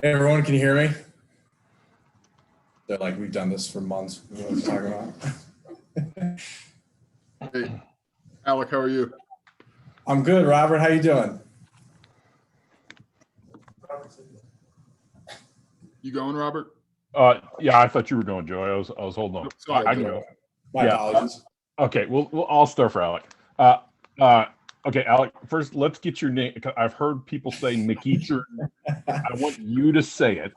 Hey everyone, can you hear me? They're like, we've done this for months. You know what I'm talking about? Hey, Alec, how are you? I'm good, Robert. How you doing? You going, Robert? Yeah, I thought you were going, Joey. I was holding on. Sorry, I Joey. can go. My apologies. Okay. Well, I'll start for Alec. Okay, Alec. First, let's get your name. I've heard people say McEachern. I want you to say it.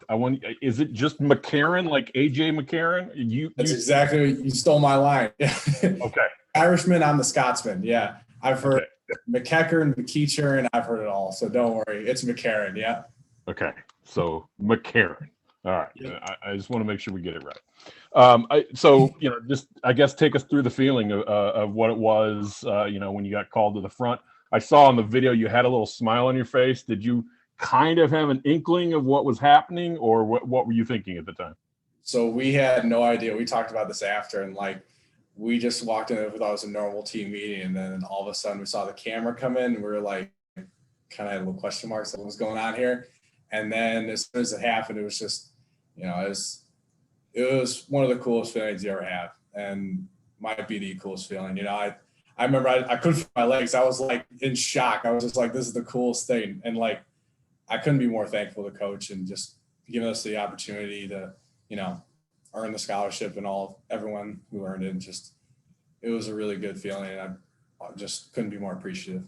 Is it just McEachern, like AJ McEachern? That's exactly. You stole my line. Okay. Irishman, I'm the Scotsman. Yeah, I've heard Okay. McEachern, McEachern, and I've heard it all. So don't worry, it's McEachern. Yeah. Okay. So McEachern. All right. Yeah. I just want to make sure we get it right. Just I guess take us through the feeling of what it was. When you got called to the front. I saw in the video you had a little smile on your face. Did you kind of have an inkling of what was happening, or what were you thinking at the time? So we had no idea. We talked about this after, and we just walked in. We thought it was a normal team meeting, and then all of a sudden we saw the camera come in, and we were like, kind of had a little question marks of what was going on here. And then as soon as it happened, it was just, it was one of the coolest feelings you ever have, and might be the coolest feeling. I remember I couldn't feel my legs. I was like in shock. I was just like, this is the coolest thing. And I couldn't be more thankful to coach and just giving us the opportunity to, earn the scholarship and everyone who earned it. And just, it was a really good feeling. And I just couldn't be more appreciative.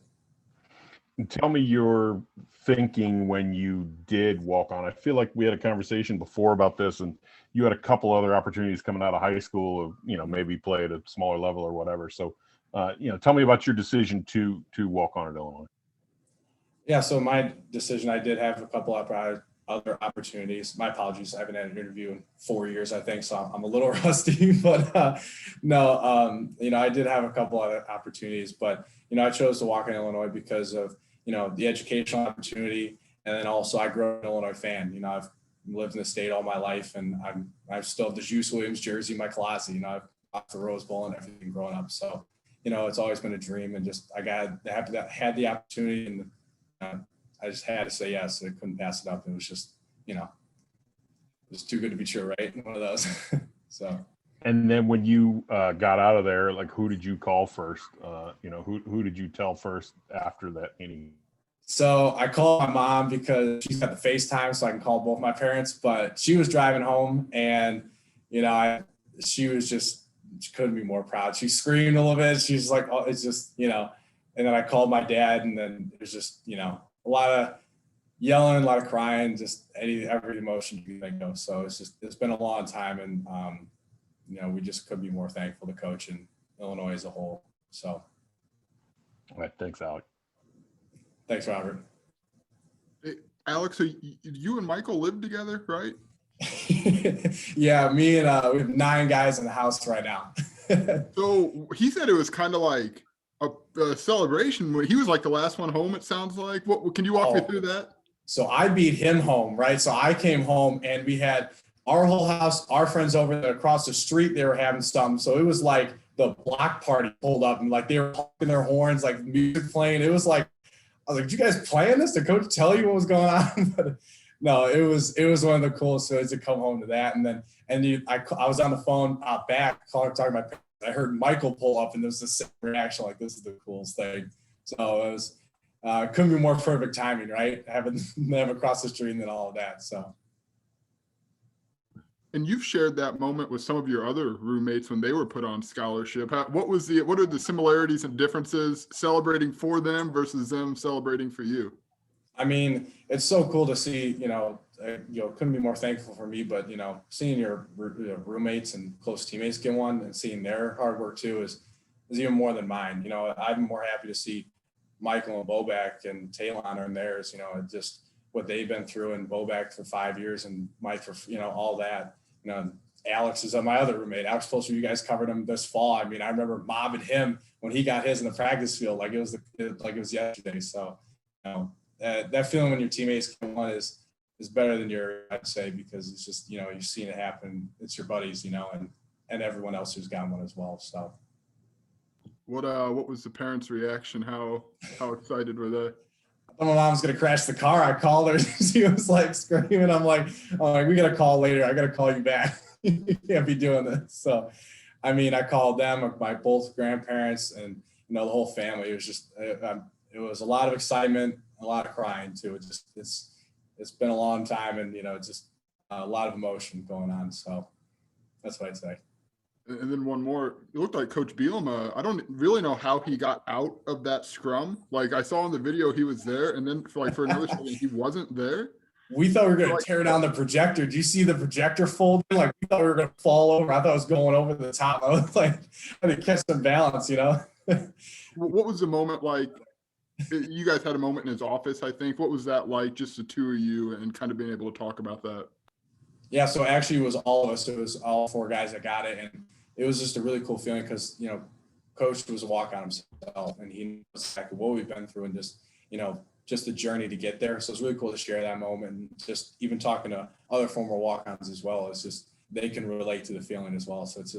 Tell me your thinking when you did walk on. I feel like we had a conversation before about this, and you had a couple other opportunities coming out of high school of, maybe play at a smaller level or whatever. So, tell me about your decision to walk on at Illinois. Yeah, so my decision, I did have a couple other opportunities. My apologies, I haven't had an interview in 4 years, I think, so I'm a little rusty. But no, I did have a couple other opportunities, but I chose to walk in Illinois because of the educational opportunity, and then also I grew up an Illinois fan. I've lived in the state all my life, and I still have the Juice Williams jersey in my closet. I've watched the Rose Bowl and everything growing up, so it's always been a dream, and just I had the opportunity, and I just had to say yes. I couldn't pass it up. It was just, it was too good to be true, right? One of those. So. And then when you got out of there, like, who did you call first? Who did you tell first after that meeting? So I called my mom because she's got the FaceTime, so I can call both my parents. But she was driving home, and she couldn't be more proud. She screamed a little bit. She's like, "Oh, it's just," And then I called my dad, and then it was just, a lot of yelling, a lot of crying, just every emotion you can think of. So it's been a long time, and we just couldn't be more thankful to coach in Illinois as a whole. So. All right, thanks, Alec. Thanks, Robert. Hey, Alex, so you and Michael live together, right? Yeah, me and we have 9 guys in the house right now. So he said it was kind of like a celebration. He was like the last one home, it sounds like. What can you walk me through that? So I beat him home, right? So I came home, and we had our whole house, our friends over there across the street, they were having some. So it was like the block party pulled up, and they were honking their horns, like music playing. It was like, I was like, did you guys plan this? Did coach tell you what was going on? But no, it was one of the coolest things to come home to that. And then, I was on the phone back talking to my parents. I heard Michael pull up, and there was the same reaction, like, this is the coolest thing. So it was, couldn't be more perfect timing, right? Having them across the street and then all of that. So. And you've shared that moment with some of your other roommates when they were put on scholarship. What are the similarities and differences celebrating for them versus them celebrating for you? I mean, it's so cool to see, couldn't be more thankful for me, but, seeing your roommates and close teammates get one and seeing their hard work too is even more than mine. I'm more happy to see Michael and Bobak and Talon earn theirs, just what they've been through, and Bobak for 5 years and Mike for, all that. Alex is my other roommate. Alex Closer, you guys covered him this fall. I mean, I remember mobbing him when he got his in the practice field, like it was yesterday. So, that feeling when your teammates get one is better than I'd say, because it's just, you've seen it happen. It's your buddies, and everyone else who's got one as well. So. What was the parents' reaction? How excited were they? my mom's gonna crash the car. I called her. She was like screaming. I'm like, we got to call later. I got to call you back. You can't be doing this. So, I mean, I called them, my both grandparents, and the whole family. It was just, it was a lot of excitement, a lot of crying too. It's been a long time, and just a lot of emotion going on. So that's what I'd say. And then one more, it looked like Coach Bielema, I don't really know how he got out of that scrum. Like I saw in the video he was there, and then for another second he wasn't there. We thought we were going to tear down the projector. Do you see the projector folding? Like we thought we were going to fall over. I thought it was going over the top. I was like, I had to catch some balance, What was the moment like? You guys had a moment in his office, I think. What was that like, just the two of you and kind of being able to talk about that? Yeah, so actually it was all of us. It was all four guys that got it. And it was just a really cool feeling because, Coach was a walk-on himself, and he knows exactly what we've been through and just the journey to get there. So it's really cool to share that moment, and just even talking to other former walk-ons as well. It's just, they can relate to the feeling as well. So it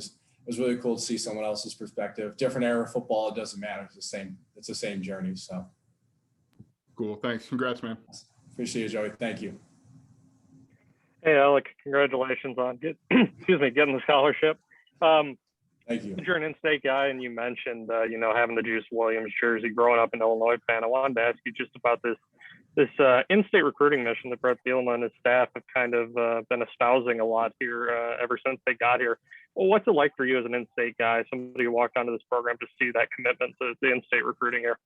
was really cool to see someone else's perspective. Different era of football, it doesn't matter. It's the same journey. So cool. Thanks. Congrats, man. Appreciate it, Joey. Thank you. Hey, Alec, congratulations on getting the scholarship. Thank you. You're an in-state guy, and you mentioned, having the Juice Williams jersey, growing up an Illinois fan. I wanted to ask you just about this in-state recruiting mission that Brett Bielema and his staff have kind of been espousing a lot here ever since they got here. Well, what's it like for you as an in-state guy, somebody who walked onto this program, to see that commitment to the in-state recruiting here?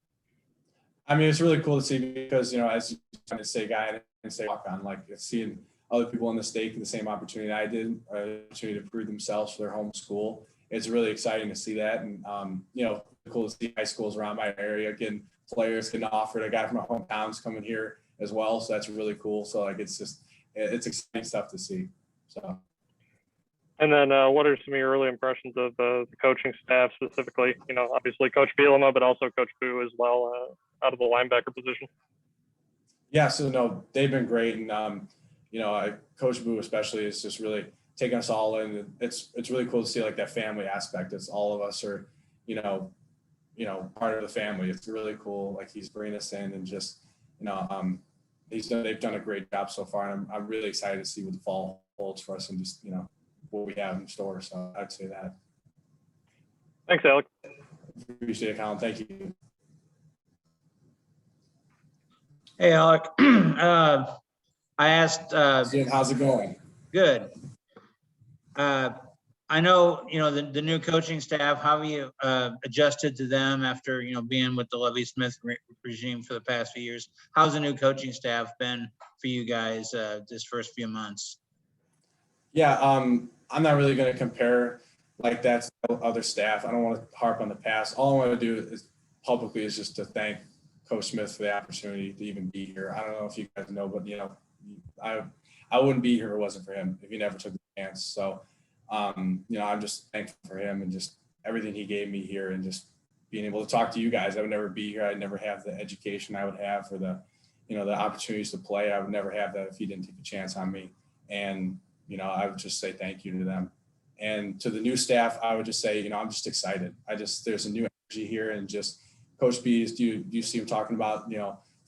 I mean, it's really cool to see because, as you an in-state guy and say walk on, like seeing other people in the state get the same opportunity I did, opportunity to prove themselves for their home school. It's really exciting to see that. And, cool to see high schools around my area getting players, getting offered. A guy from my hometown's coming here as well. So that's really cool. So it's exciting stuff to see. So. And then what are some of your early impressions of the coaching staff specifically? Obviously Coach Bielema, but also Coach Boo as well, out of the linebacker position. Yeah, so no, they've been great. And, Coach Boo especially is just really taking us all in. It's really cool to see like that family aspect. It's all of us are, part of the family. It's really cool. Like he's bringing us in and just, they've done a great job so far. And I'm really excited to see what the fall holds for us and just, what we have in store. So I'd say that. Thanks, Alec. Appreciate it, Colin. Thank you. Hey, Alec. I asked. How's it going? Good. I know, the new coaching staff. How have you adjusted to them after, being with the Lovie Smith regime for the past few years? How's the new coaching staff been for you guys this first few months? Yeah, I'm not really going to compare like that to other staff. I don't want to harp on the past. All I want to do is publicly is just to thank Coach Smith for the opportunity to even be here. I don't know if you guys know, but I wouldn't be here if it wasn't for him, if he never took the chance. So, I'm just thankful for him and just everything he gave me here, and just being able to talk to you guys. I would never be here. I'd never have the education I would have, for the, the opportunities to play. I would never have that if he didn't take a chance on me. And, I would just say thank you to them. And to the new staff, I would just say, I'm just excited. There's a new energy here, and just Coach B, do you see him talking about,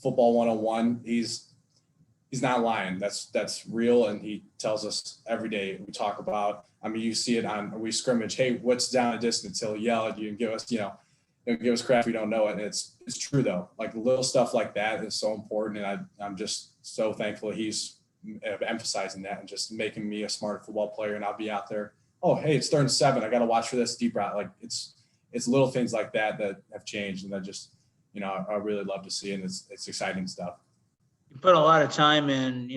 football 101? He's not lying. That's real. And he tells us every day. We talk about, you see it we scrimmage. Hey, what's down a distance? He'll yell at you and give us, give us crap if we don't know it. And it's true though. Like little stuff like that is so important. And I'm just so thankful he's emphasizing that and just making me a smarter football player. And I'll be out there. Oh, hey, it's 3rd and 7. I got to watch for this deep route. Like it's little things like that have changed. And I just, I really love to see, and it's exciting stuff. You put a lot of time in,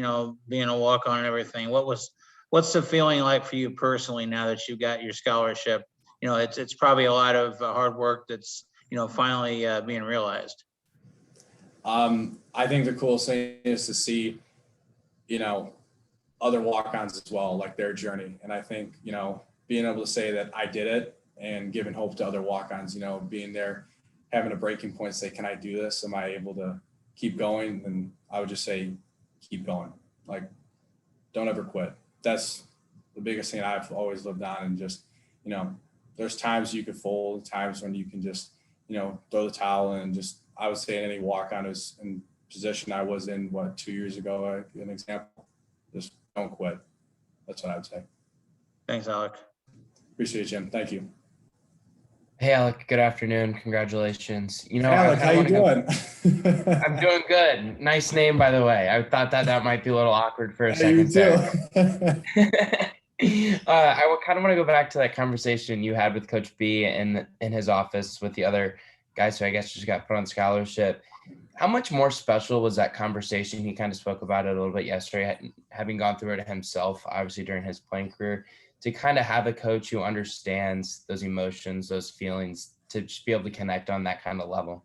being a walk-on and everything. What's the feeling like for you personally now that you got your scholarship? It's probably a lot of hard work that's, finally being realized. I think the coolest thing is to see, other walk-ons as well, like their journey. And I think, being able to say that I did it and giving hope to other walk-ons, being there, having a breaking point, say, can I do this? Am I able to keep going? And I would just say, keep going. Like, don't ever quit. That's the biggest thing I've always lived on. And just, there's times you could fold, times when you can just, throw the towel in. And just, I would say any walk-on is, and position I was in, 2 years ago, an example. Just don't quit. That's what I would say. Thanks, Alec. Appreciate it, Jim. Thank you. Hey, Alec, good afternoon. Congratulations. Alec, how you doing? I'm doing good. Nice name, by the way. I thought that might be a little awkward for a You second too. there. I kind of want to go back to that conversation you had with Coach B in his office with the other guys who I guess just got put on scholarship. How much more special was that conversation? He kind of spoke about it a little bit yesterday, having gone through it himself, obviously during his playing career, to kind of have a coach who understands those emotions, those feelings, to just be able to connect on that kind of level.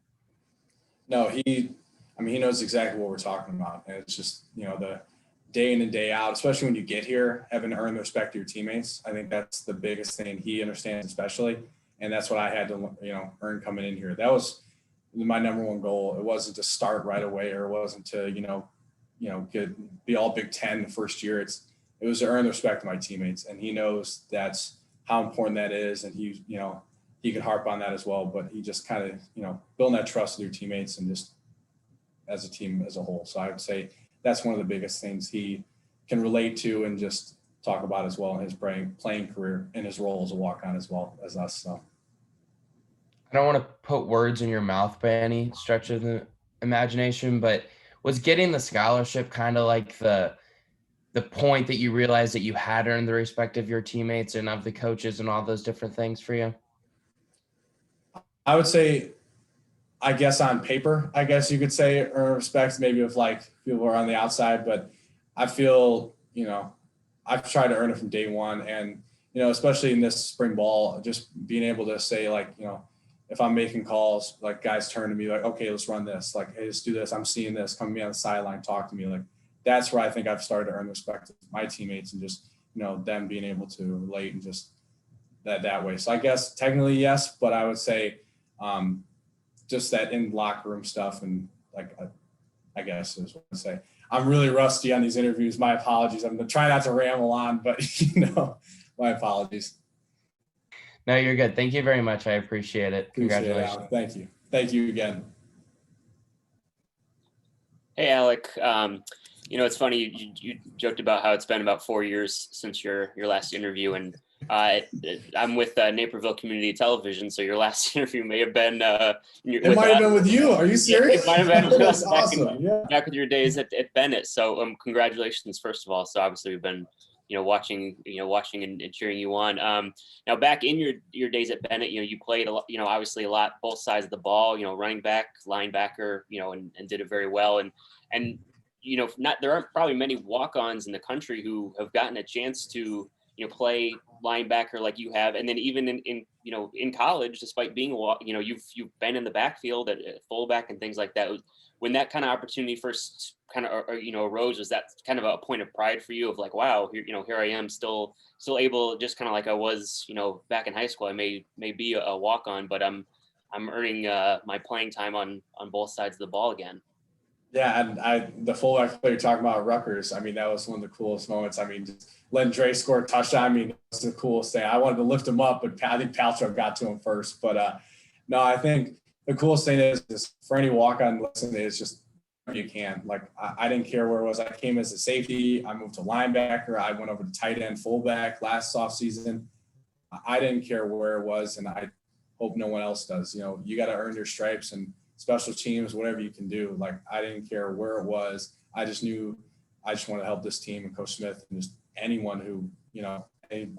No, he knows exactly what we're talking about. And it's just, the day in and day out, especially when you get here, having to earn the respect of your teammates. I think that's the biggest thing he understands, especially. And that's what I had to, earn coming in here. That was my number one goal. It wasn't to start right away, or it wasn't to, be all Big Ten the first year. It was to earn the respect of my teammates. And he knows that's how important that is. And he can harp on that as well, but he just kind of, building that trust with your teammates and just as a team as a whole. So I would say that's one of the biggest things he can relate to and just talk about as well in his playing career and his role as a walk-on as well as us. So I don't want to put words in your mouth by any stretch of the imagination, but was getting the scholarship kind of like the point that you realized that you had earned the respect of your teammates and of the coaches and all those different things for you? I would say, I guess on paper, I guess you could say earn respect, maybe if like people are on the outside, but I feel, I've tried to earn it from day one. And, especially in this spring ball, just being able to say like, if I'm making calls, like guys turn to me like, okay, let's run this. Like, hey, let's do this. I'm seeing this. Come to me on the sideline, talk to me. Like, that's where I think I've started to earn respect of my teammates and just, them being able to relate and just that way. So I guess technically yes, but I would say just that in locker room stuff and like, I guess is what I say. I'm really rusty on these interviews. My apologies. I'm trying not to ramble on, but my apologies. No, you're good. Thank you very much. I appreciate it. Congratulations. Appreciate it, Thank you. Thank you again. Hey, Alec. It's funny, you joked about how it's been about 4 years since your last interview, and I'm with Naperville Community Television, so your last interview may have been it might have been with you. Are you serious? It might have been with us awesome. back with your days at Bennett. So congratulations, first of all. So obviously we've been watching and cheering you on. Now back in your days at Bennett, you played a lot, obviously a lot, both sides of the ball, running back, linebacker, and did it very well. And there aren't probably many walk-ons in the country who have gotten a chance to, play linebacker like you have. And then even in college, despite being you've been in the backfield at fullback and things like that. When that kind of opportunity first kind of arose, was that kind of a point of pride for you of like, wow, here I am still able, just kind of like I was, back in high school. I may be a walk-on, but I'm earning my playing time on both sides of the ball again. Yeah, and the fullback play you're talking about at Rutgers, that was one of the coolest moments. Just letting Dre score a touchdown, that's the coolest thing. I wanted to lift him up, but I think Paltrow got to him first. But no, I think the coolest thing is for any walk-on listening is just you can. Like, I didn't care where it was. I came as a safety. I moved to linebacker. I went over to tight end, fullback last offseason. I didn't care where it was, and I hope no one else does. You got to earn your stripes and special teams, whatever you can do. Like, I didn't care where it was. I just knew I just wanted to help this team and Coach Smith and just anyone who,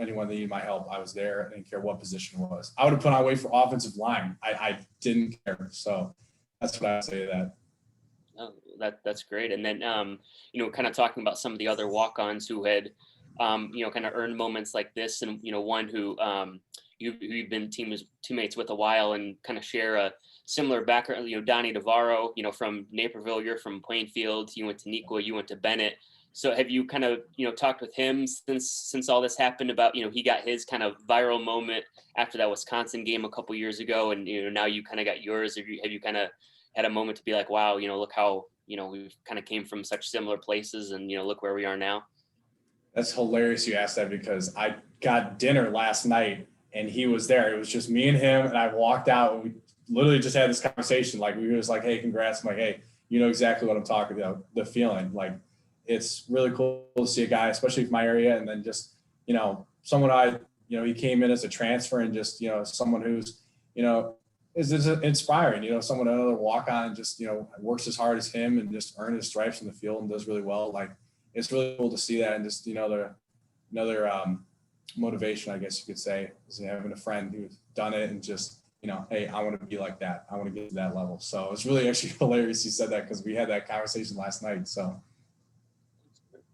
anyone that needed my help. I was there. I didn't care what position it was. I would have put on weight for offensive line. I didn't care. So that's what I would say to that. Oh, that's great. And then, kind of talking about some of the other walk-ons who had, kind of earned moments like this, and, one who you've been teammates with a while and kind of share a similar background, Donnie Navarro, from Naperville, you're from Plainfield, you went to Neuqua, you went to Bennett. So have you kind of, talked with him since all this happened about, he got his kind of viral moment after that Wisconsin game a couple years ago, and, now you kind of got yours. Have you kind of had a moment to be like, wow, look how, we've kind of came from such similar places and, look where we are now? That's hilarious you asked that, because I got dinner last night and he was there. It was just me and him, and I walked out and we literally just had this conversation. Like, we were just like, hey, congrats. I'm like, hey, you know exactly what I'm talking about, the feeling. Like, it's really cool to see a guy, especially from my area, and then just, you know, someone he came in as a transfer, and just, you know, someone who's, you know, is inspiring, you know, someone, another walk on, just, you know, works as hard as him and just earned his stripes in the field and does really well. Like, it's really cool to see that, and just, you know, another motivation, I guess you could say, is having a friend who's done it and just, you know, hey, I want to be like that. I want to get to that level. So it's really actually hilarious you said that, because we had that conversation last night. So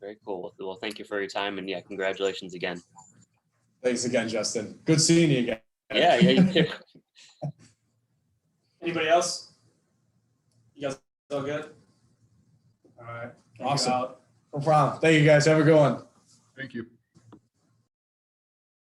Very cool. Well, thank you for your time, and yeah, congratulations again. thanks again, Justin. Good seeing you again. Yeah, you too. Anybody else? You guys all good? All right. Thank you, Awesome. Alec. No problem. Thank you guys. Have a good one. Thank you.